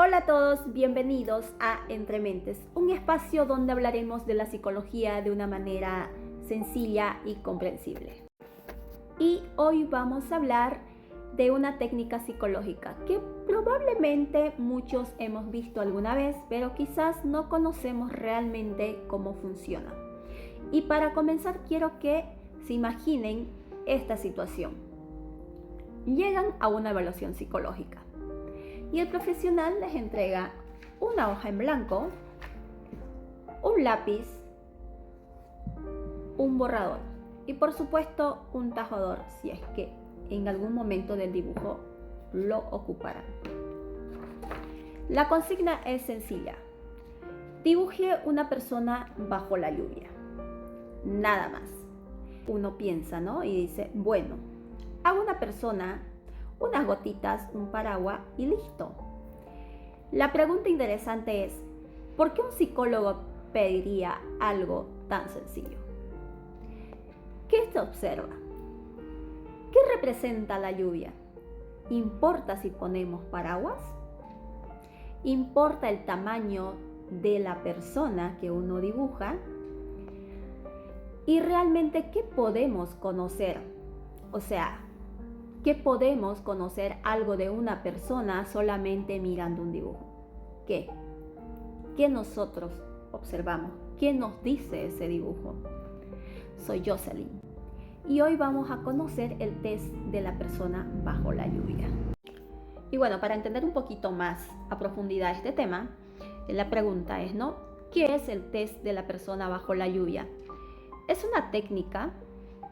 Hola a todos, bienvenidos a Entre Mentes, un espacio donde hablaremos de la psicología de una manera sencilla y comprensible. Y hoy vamos a hablar de una técnica psicológica que probablemente muchos hemos visto alguna vez, pero quizás no conocemos realmente cómo funciona. Y para comenzar quiero que se imaginen esta situación. Llegan a una evaluación psicológica y el profesional les entrega una hoja en blanco, un lápiz, un borrador y por supuesto un tajador si es que en algún momento del dibujo lo ocuparán. La consigna es sencilla. Dibuje una persona bajo la lluvia. Nada más. Uno piensa, ¿no? Y dice, bueno, hago una persona, unas gotitas, un paraguas y listo. La pregunta interesante es, ¿por qué un psicólogo pediría algo tan sencillo? ¿Qué se observa? ¿Qué representa la lluvia? ¿Importa si ponemos paraguas? ¿Importa el tamaño de la persona que uno dibuja? ¿Y realmente qué podemos conocer? O sea, ¿qué podemos conocer algo de una persona solamente mirando un dibujo? ¿Qué? ¿Qué nosotros observamos? ¿Qué nos dice ese dibujo? Soy Jocelyn y hoy vamos a conocer el test de la persona bajo la lluvia. Y bueno, para entender un poquito más a profundidad este tema, la pregunta es, ¿no? ¿Qué es el test de la persona bajo la lluvia? Es una técnica,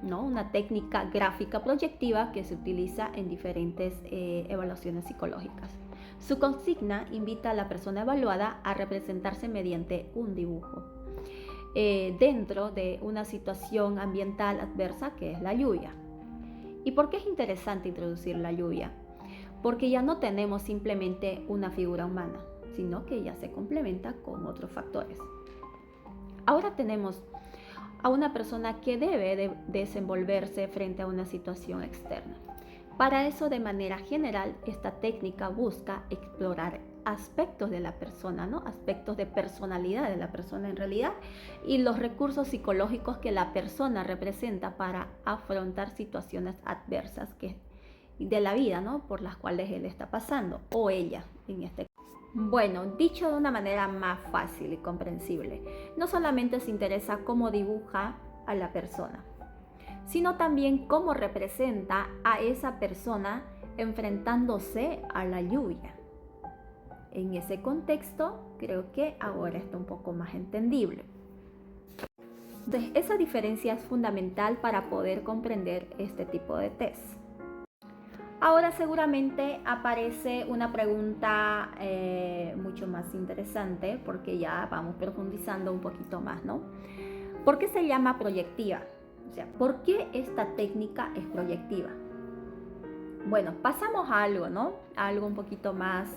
¿no? Una técnica gráfica proyectiva que se utiliza en diferentes evaluaciones psicológicas. Su consigna invita a la persona evaluada a representarse mediante un dibujo dentro de una situación ambiental adversa que es la lluvia. ¿Y por qué es interesante introducir la lluvia? Porque ya no tenemos simplemente una figura humana, sino que ya se complementa con otros factores. Ahora tenemos a una persona que debe de desenvolverse frente a una situación externa. Para eso, de manera general, esta técnica busca explorar aspectos de la persona, ¿no? Aspectos de personalidad de la persona en realidad y los recursos psicológicos que la persona representa para afrontar situaciones adversas de la vida, ¿no? Por las cuales él está pasando o ella en este caso. Bueno, dicho de una manera más fácil y comprensible, no solamente se interesa cómo dibuja a la persona, sino también cómo representa a esa persona enfrentándose a la lluvia. En ese contexto, creo que ahora está un poco más entendible. Entonces, esa diferencia es fundamental para poder comprender este tipo de test. Ahora seguramente aparece una pregunta mucho más interesante porque ya vamos profundizando un poquito más, ¿no? ¿Por qué se llama proyectiva? O sea, ¿por qué esta técnica es proyectiva? Bueno, pasamos a algo, ¿no? A algo un poquito más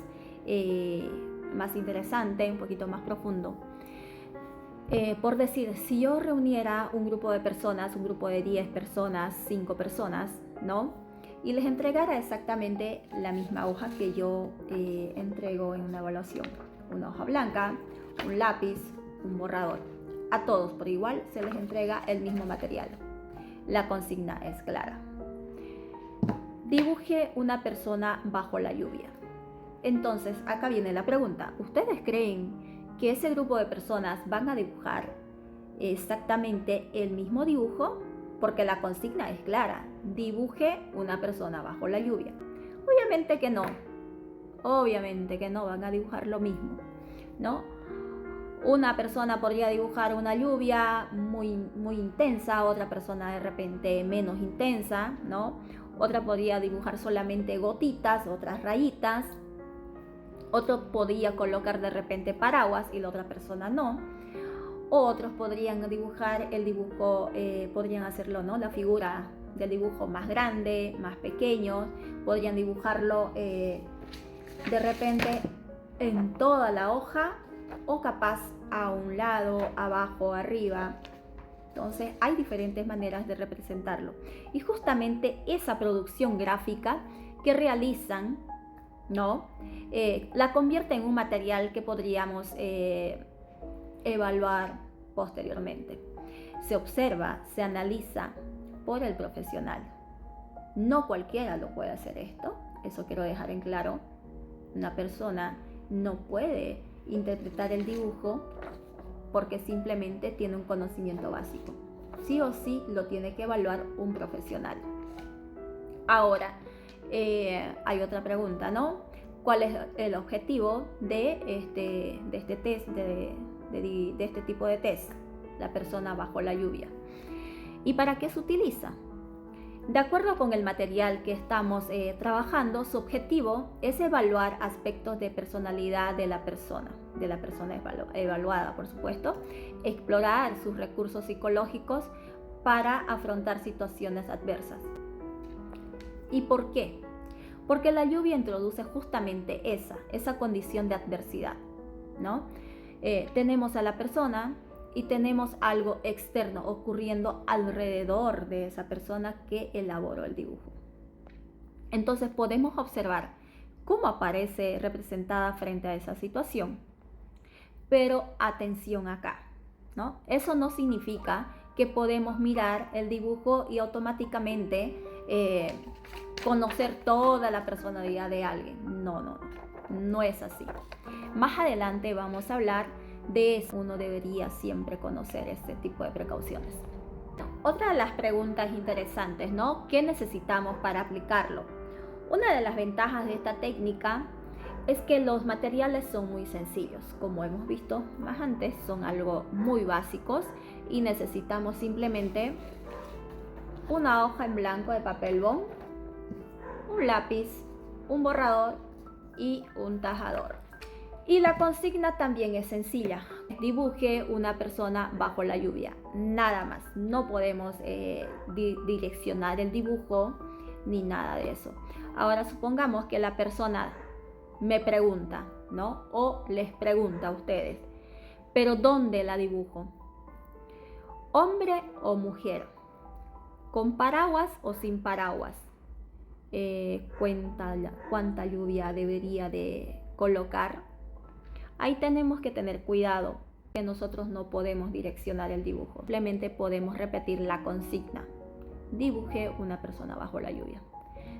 interesante, un poquito más profundo. Por decir, si yo reuniera un grupo de personas, un grupo de 10 personas, 5 personas, ¿no? Y les entregara exactamente la misma hoja que yo entrego en una evaluación. Una hoja blanca, un lápiz, un borrador. A todos por igual se les entrega el mismo material. La consigna es clara. Dibuje una persona bajo la lluvia. Entonces, acá viene la pregunta. ¿Ustedes creen que ese grupo de personas van a dibujar exactamente el mismo dibujo? Porque la consigna es clara, dibuje una persona bajo la lluvia. Obviamente que no van a dibujar lo mismo, ¿no? Una persona podría dibujar una lluvia muy, muy intensa, otra persona de repente menos intensa, ¿no? Otra podría dibujar solamente gotitas, otras rayitas. Otro podría colocar de repente paraguas y la otra persona no. Otros podrían dibujar el dibujo, podrían hacerlo, ¿no? La figura del dibujo más grande, más pequeño. Podrían dibujarlo de repente en toda la hoja o capaz a un lado, abajo, arriba. Entonces hay diferentes maneras de representarlo. Y justamente esa producción gráfica que realizan ¿no? La convierte en un material que podríamos evaluar posteriormente. Se observa, se analiza por el profesional. No cualquiera lo puede hacer esto, eso quiero dejar en claro. Una persona no puede interpretar el dibujo porque simplemente tiene un conocimiento básico. Sí o sí lo tiene que evaluar un profesional. Ahora, hay otra pregunta, ¿no? ¿Cuál es el objetivo de este test, de este tipo de test? La persona bajo la lluvia. ¿Y para qué se utiliza? De acuerdo con el material que estamos trabajando, su objetivo es evaluar aspectos de personalidad de la persona evaluada, por supuesto, explorar sus recursos psicológicos para afrontar situaciones adversas. ¿Y por qué? Porque la lluvia introduce justamente esa condición de adversidad, ¿no? Tenemos a la persona y tenemos algo externo ocurriendo alrededor de esa persona que elaboró el dibujo. Entonces podemos observar cómo aparece representada frente a esa situación. Pero atención acá, ¿no? Eso no significa que podemos mirar el dibujo y automáticamente conocer toda la personalidad de alguien. No es así. Más adelante vamos a hablar de eso. Uno debería siempre conocer este tipo de precauciones. Otra de las preguntas interesantes, ¿no? ¿Qué necesitamos para aplicarlo? Una de las ventajas de esta técnica es que los materiales son muy sencillos. Como hemos visto más antes, son algo muy básicos y necesitamos simplemente una hoja en blanco de papel bond, un lápiz, un borrador y un tajador. Y la consigna también es sencilla. Dibuje una persona bajo la lluvia. Nada más. No podemos direccionar el dibujo ni nada de eso. Ahora supongamos que la persona me pregunta, ¿no? O les pregunta a ustedes, ¿pero dónde la dibujo? ¿Hombre o mujer? ¿Con paraguas o sin paraguas? ¿Cuánta lluvia debería de colocar? Ahí tenemos que tener cuidado, que nosotros no podemos direccionar el dibujo. Simplemente podemos repetir la consigna. Dibuje una persona bajo la lluvia.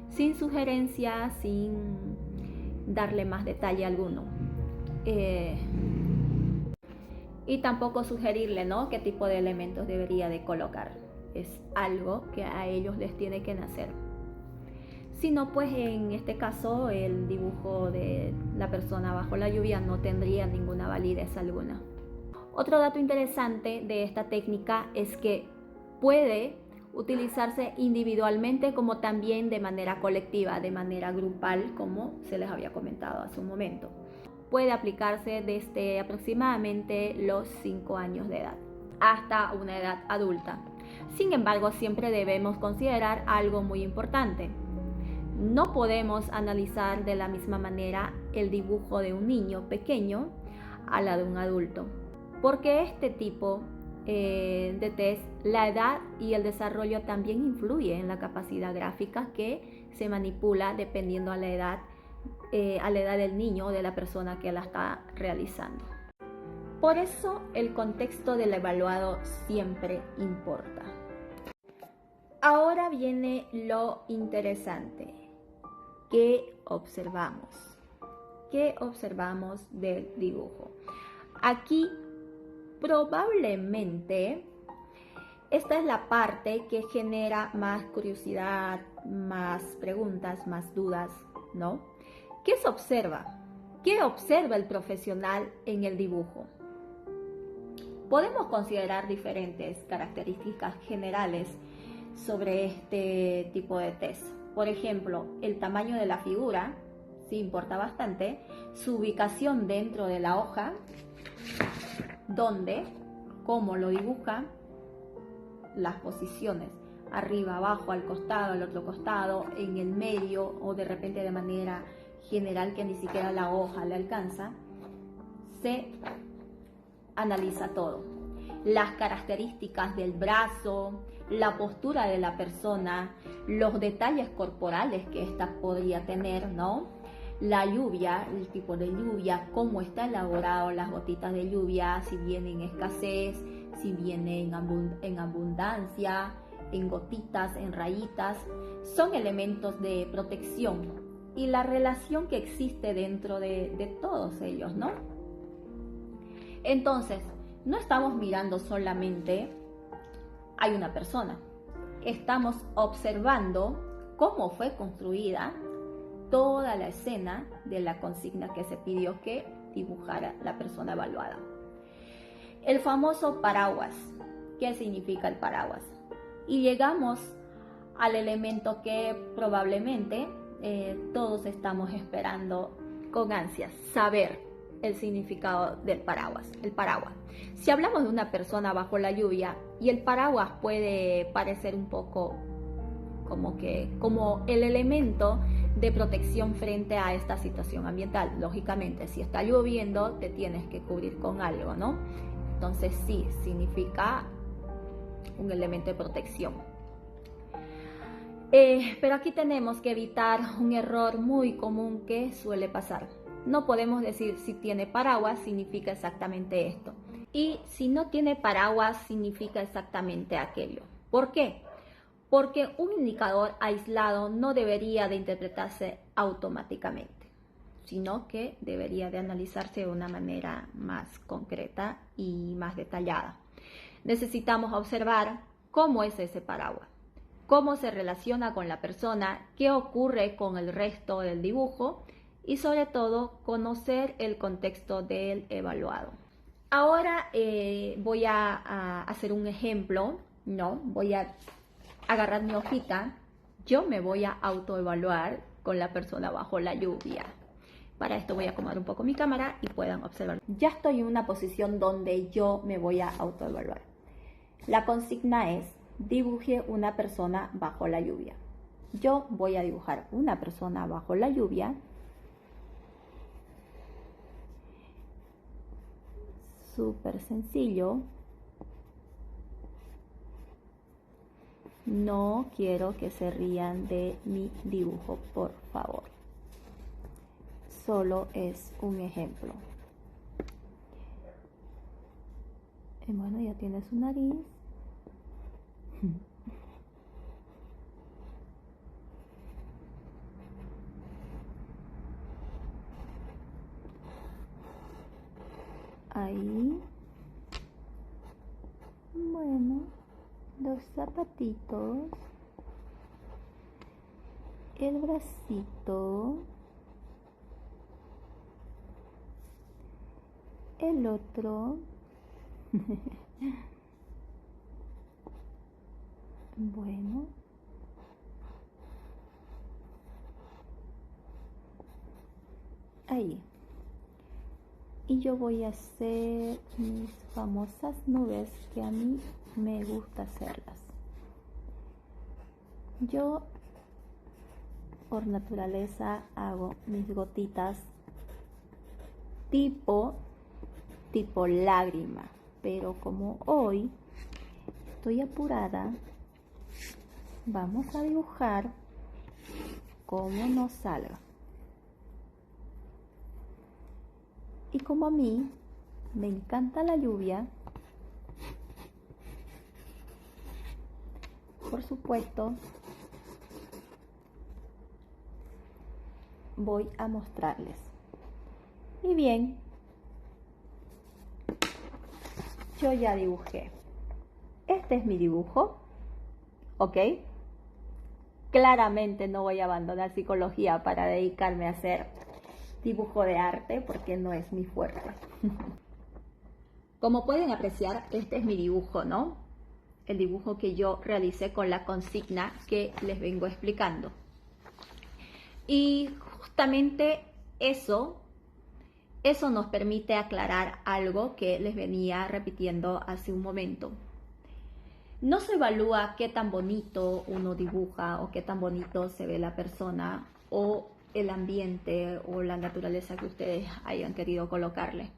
Sin sugerencia, sin darle más detalle alguno. Y tampoco sugerirle, ¿no?, qué tipo de elementos debería de colocar. Es algo que a ellos les tiene que nacer. Si no, pues en este caso el dibujo de la persona bajo la lluvia no tendría ninguna validez alguna. Otro dato interesante de esta técnica es que puede utilizarse individualmente como también de manera colectiva, de manera grupal, como se les había comentado hace un momento. Puede aplicarse desde aproximadamente los 5 años de edad hasta una edad adulta. Sin embargo, siempre debemos considerar algo muy importante. No podemos analizar de la misma manera el dibujo de un niño pequeño a la de un adulto, porque este tipo de test, la edad y el desarrollo también influye en la capacidad gráfica que se manipula dependiendo a la edad del niño o de la persona que la está realizando. Por eso el contexto del evaluado siempre importa. Ahora viene lo interesante. ¿Qué observamos? ¿Qué observamos del dibujo? Aquí probablemente esta es la parte que genera más curiosidad, más preguntas, más dudas, ¿no? ¿Qué se observa? ¿Qué observa el profesional en el dibujo? Podemos considerar diferentes características generales sobre este tipo de test. Por ejemplo, el tamaño de la figura, sí importa bastante, su ubicación dentro de la hoja, dónde, cómo lo dibuja, las posiciones, arriba, abajo, al costado, al otro costado, en el medio o de repente de manera general que ni siquiera la hoja le alcanza. Se analiza todo. Las características del brazo, la postura de la persona, los detalles corporales que ésta podría tener, ¿no? la lluvia, el tipo de lluvia, cómo está elaborado las gotitas de lluvia, si viene en escasez, si viene en abundancia, en gotitas, en rayitas, son elementos de protección y la relación que existe dentro de todos ellos, ¿no? Entonces, no estamos mirando solamente hay una persona, estamos observando cómo fue construida toda la escena de la consigna que se pidió que dibujara la persona evaluada. El famoso paraguas. ¿Qué significa el paraguas? Y llegamos al elemento que probablemente todos estamos esperando con ansias, saber el significado del paraguas, el paraguas. Si hablamos de una persona bajo la lluvia y el paraguas puede parecer un poco como el elemento de protección frente a esta situación ambiental. Lógicamente, si está lloviendo, te tienes que cubrir con algo, ¿no? Entonces sí, significa un elemento de protección. Pero aquí tenemos que evitar un error muy común que suele pasar. No podemos decir si tiene paraguas significa exactamente esto. Y si no tiene paraguas significa exactamente aquello. ¿Por qué? Porque un indicador aislado no debería de interpretarse automáticamente, sino que debería de analizarse de una manera más concreta y más detallada. Necesitamos observar cómo es ese paraguas, cómo se relaciona con la persona, qué ocurre con el resto del dibujo y sobre todo conocer el contexto del evaluado. Ahora voy a hacer un ejemplo, ¿no? Voy a agarrar mi hojita, yo me voy a autoevaluar con la persona bajo la lluvia. Para esto voy a acomodar un poco mi cámara y puedan observar. Ya estoy en una posición donde yo me voy a autoevaluar. La consigna es, dibuje una persona bajo la lluvia. Yo voy a dibujar una persona bajo la lluvia. Súper sencillo. No quiero que se rían de mi dibujo, por favor. Solo es un ejemplo. Bueno, ya tiene su nariz. Ahí. Bueno, los zapatitos. El bracito. El otro. Bueno. Ahí. Y yo voy a hacer mis famosas nubes que a mí me gusta hacerlas. Yo por naturaleza hago mis gotitas tipo lágrima, pero como hoy estoy apurada, vamos a dibujar como nos salga. Y como a mí me encanta la lluvia, por supuesto, voy a mostrarles. Y bien, yo ya dibujé. Este es mi dibujo, ¿ok? Claramente no voy a abandonar psicología para dedicarme a hacer dibujo de arte porque no es mi fuerte. Como pueden apreciar, este es mi dibujo, ¿no? El dibujo que yo realicé con la consigna que les vengo explicando. Y justamente eso nos permite aclarar algo que les venía repitiendo hace un momento. No se evalúa qué tan bonito uno dibuja o qué tan bonito se ve la persona o el ambiente o la naturaleza que ustedes hayan querido colocarle.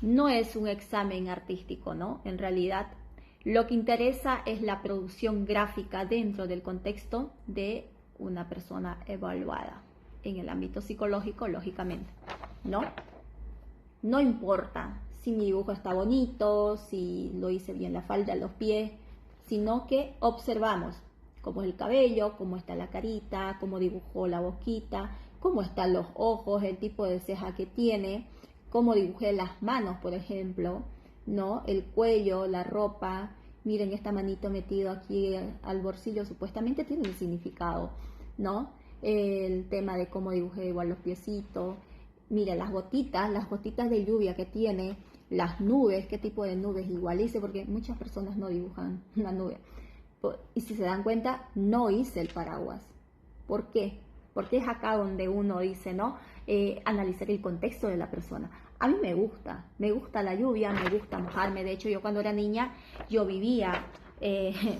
No es un examen artístico, ¿no? En realidad, lo que interesa es la producción gráfica dentro del contexto de una persona evaluada. en el ámbito psicológico, lógicamente, ¿no? No importa si mi dibujo está bonito, si lo hice bien la falda, los pies, sino que observamos cómo es el cabello, cómo está la carita, cómo dibujó la boquita, cómo están los ojos, el tipo de ceja que tiene, cómo dibujé las manos, por ejemplo, ¿no? El cuello, la ropa. Miren, esta manito metido aquí al bolsillo supuestamente tiene un significado, ¿no? El tema de cómo dibujé igual los piecitos. Mira, las gotitas de lluvia que tiene, las nubes, qué tipo de nubes igual hice, porque muchas personas no dibujan una nube. Y si se dan cuenta, no hice el paraguas. ¿Por qué? Porque es acá donde uno dice, ¿no? Analizar el contexto de la persona. A mí me gusta la lluvia, me gusta mojarme. De hecho, yo cuando era niña, yo vivía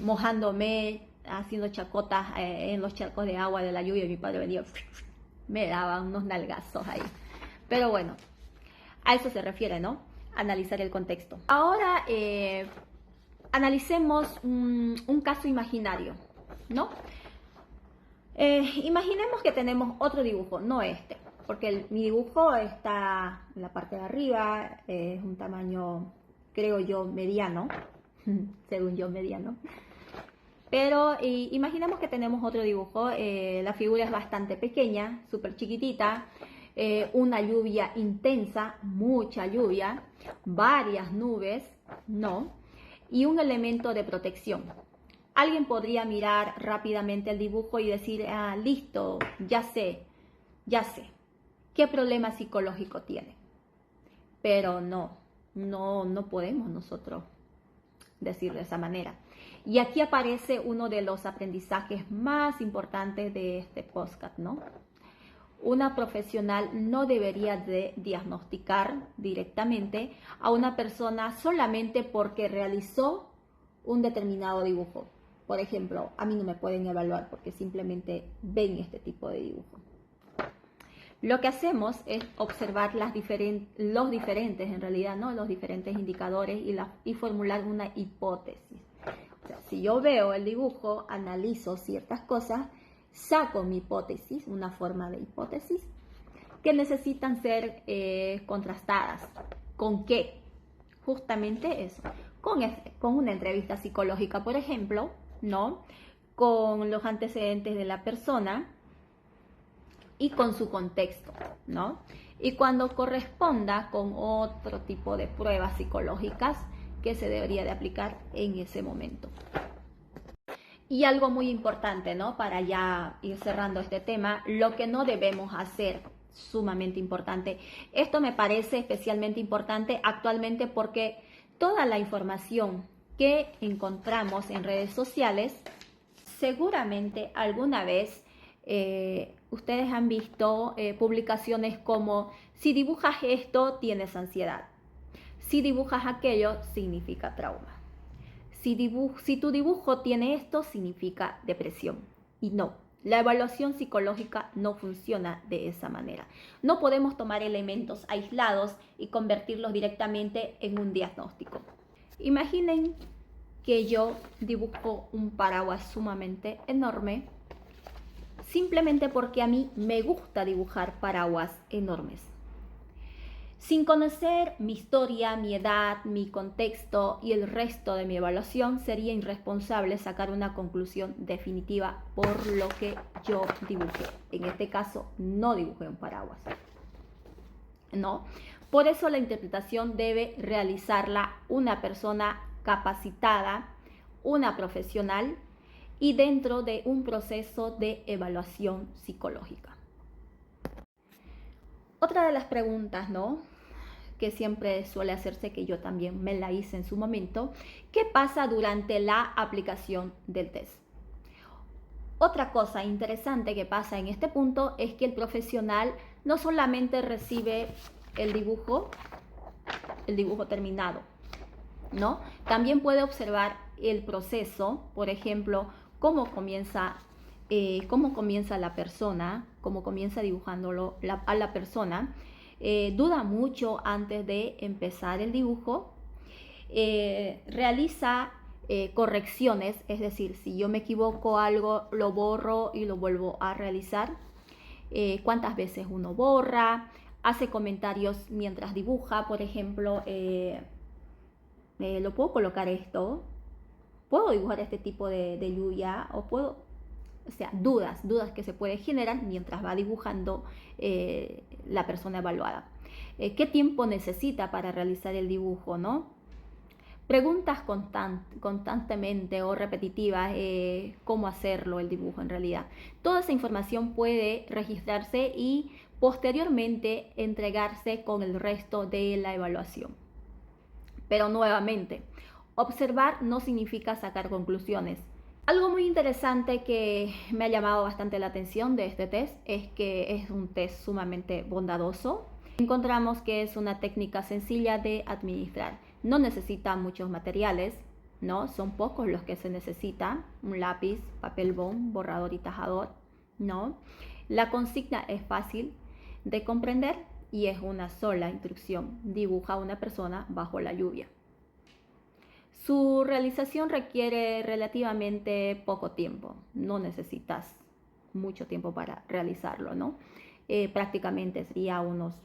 mojándome, haciendo chacotas en los charcos de agua de la lluvia. Mi padre venía, me daba unos nalgazos ahí. Pero bueno, a eso se refiere, ¿no? Analizar el contexto. Ahora analicemos un caso imaginario, ¿no? Imaginemos que tenemos otro dibujo, no este, porque mi dibujo está en la parte de arriba, es un tamaño, creo yo, mediano, según yo, mediano. Pero imaginemos que tenemos otro dibujo, la figura es bastante pequeña, súper chiquitita, una lluvia intensa, mucha lluvia, varias nubes, ¿no? Y un elemento de protección. Alguien podría mirar rápidamente el dibujo y decir, listo, ya sé, qué problema psicológico tiene. Pero no podemos nosotros decir de esa manera. Y aquí aparece uno de los aprendizajes más importantes de este podcast, ¿no? Una profesional no debería de diagnosticar directamente a una persona solamente porque realizó un determinado dibujo. Por ejemplo, a mí no me pueden evaluar porque simplemente ven este tipo de dibujo. Lo que hacemos es observar los diferentes, en realidad, ¿no? Los diferentes indicadores y formular una hipótesis. O sea, si yo veo el dibujo, analizo ciertas cosas, saco mi hipótesis, una forma de hipótesis, que necesitan ser contrastadas. ¿Con qué? Justamente eso. Con una entrevista psicológica, por ejemplo, ¿no? Con los antecedentes de la persona y con su contexto, ¿no? Y cuando corresponda, con otro tipo de pruebas psicológicas que se debería de aplicar en ese momento. Y algo muy importante, ¿no? Para ya ir cerrando este tema, lo que no debemos hacer, sumamente importante. Esto me parece especialmente importante actualmente porque toda la información que encontramos en redes sociales, seguramente alguna vez ustedes han visto publicaciones como: si dibujas esto, tienes ansiedad. Si dibujas aquello, significa trauma. Si tu dibujo tiene esto, significa depresión. Y no, la evaluación psicológica no funciona de esa manera. No podemos tomar elementos aislados y convertirlos directamente en un diagnóstico. Imaginen que yo dibujo un paraguas sumamente enorme, simplemente porque a mí me gusta dibujar paraguas enormes. Sin conocer mi historia, mi edad, mi contexto y el resto de mi evaluación, sería irresponsable sacar una conclusión definitiva por lo que yo dibujé. En este caso, no dibujé un paraguas, ¿no? Por eso la interpretación debe realizarla una persona capacitada, una profesional y dentro de un proceso de evaluación psicológica. Otra de las preguntas, ¿no?, que siempre suele hacerse, que yo también me la hice en su momento: ¿qué pasa durante la aplicación del test? Otra cosa interesante que pasa en este punto es que el profesional no solamente recibe el dibujo terminado, ¿no? También puede observar el proceso, por ejemplo, cómo comienza la persona, cómo comienza dibujándolo a la persona. Duda mucho antes de empezar el dibujo, realiza correcciones, es decir, si yo me equivoco algo, lo borro y lo vuelvo a realizar. cuántas veces uno borra, hace comentarios mientras dibuja, por ejemplo, lo puedo colocar esto, puedo dibujar este tipo de lluvia, o puedo, o sea, dudas que se pueden generar mientras va dibujando la persona evaluada. ¿Qué tiempo necesita para realizar el dibujo, no? Preguntas constantemente o repetitivas, cómo hacerlo el dibujo en realidad. Toda esa información puede registrarse y posteriormente entregarse con el resto de la evaluación. Pero nuevamente, observar no significa sacar conclusiones. Algo muy interesante que me ha llamado bastante la atención de este test es que es un test sumamente bondadoso. Encontramos que es una técnica sencilla de administrar. No necesita muchos materiales, ¿no? Son pocos los que se necesita. Un lápiz, papel bond, borrador y tajador, ¿no? La consigna es fácil de comprender y es una sola instrucción. Dibuja a una persona bajo la lluvia. Su realización requiere relativamente poco tiempo. No necesitas mucho tiempo para realizarlo, ¿no? Prácticamente sería unos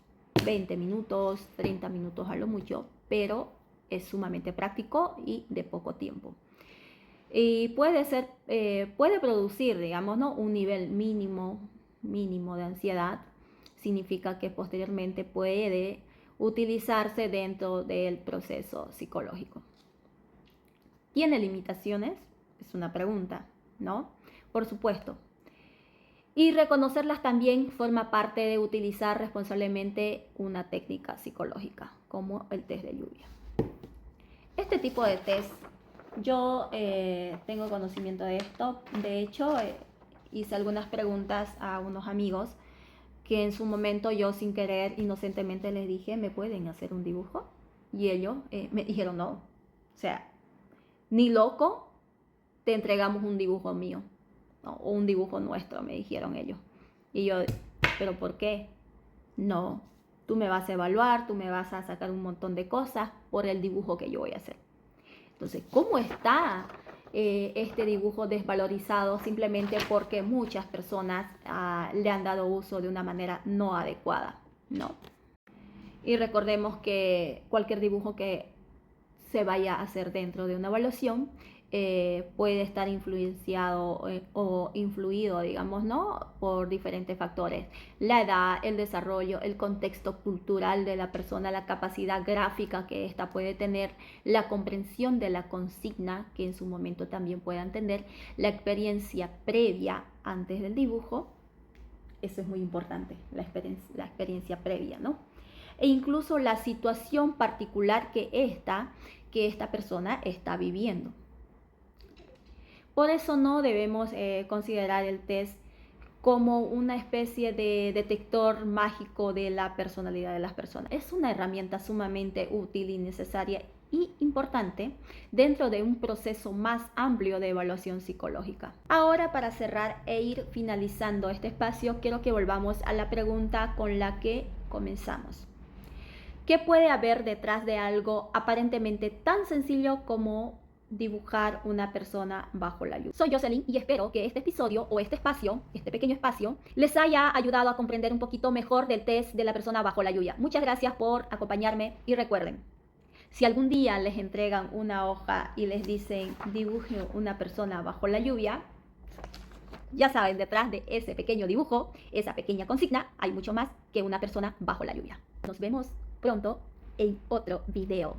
20 minutos, 30 minutos a lo mucho, pero es sumamente práctico y de poco tiempo. Y puede producir, digamos, ¿no? Un nivel mínimo de ansiedad. Significa que posteriormente puede utilizarse dentro del proceso psicológico. ¿Tiene limitaciones? Es una pregunta, ¿no? Por supuesto. Y reconocerlas también forma parte de utilizar responsablemente una técnica psicológica, como el test de lluvia. Este tipo de test, yo tengo conocimiento de esto. De hecho, hice algunas preguntas a unos amigos que en su momento yo sin querer inocentemente les dije, ¿me pueden hacer un dibujo? Y ellos me dijeron no. O sea, ni loco te entregamos un dibujo mío, ¿no? O un dibujo nuestro, me dijeron ellos. Y yo, ¿pero por qué? No, tú me vas a evaluar, tú me vas a sacar un montón de cosas por el dibujo que yo voy a hacer. Entonces, ¿cómo está este dibujo desvalorizado simplemente porque muchas personas le han dado uso de una manera no adecuada, ¿no? Y recordemos que cualquier dibujo que se vaya a hacer dentro de una evaluación puede estar influenciado o influido, digamos, ¿no? Por diferentes factores. La edad, el desarrollo, el contexto cultural de la persona, la capacidad gráfica que ésta puede tener, la comprensión de la consigna que en su momento también puedan tener, la experiencia previa antes del dibujo. Eso es muy importante, la experiencia previa, ¿no? E incluso la situación particular que esta persona está viviendo. Por eso no debemos considerar el test como una especie de detector mágico de la personalidad de las personas. Es una herramienta sumamente útil y necesaria y importante dentro de un proceso más amplio de evaluación psicológica. Ahora, para cerrar e ir finalizando este espacio, quiero que volvamos a la pregunta con la que comenzamos. ¿Qué puede haber detrás de algo aparentemente tan sencillo como dibujar una persona bajo la lluvia? Soy Jocelyn y espero que este episodio o este pequeño espacio, les haya ayudado a comprender un poquito mejor del test de la persona bajo la lluvia. Muchas gracias por acompañarme y recuerden, si algún día les entregan una hoja y les dicen dibuje una persona bajo la lluvia, ya saben, detrás de ese pequeño dibujo, esa pequeña consigna, hay mucho más que una persona bajo la lluvia. Nos vemos pronto en otro video.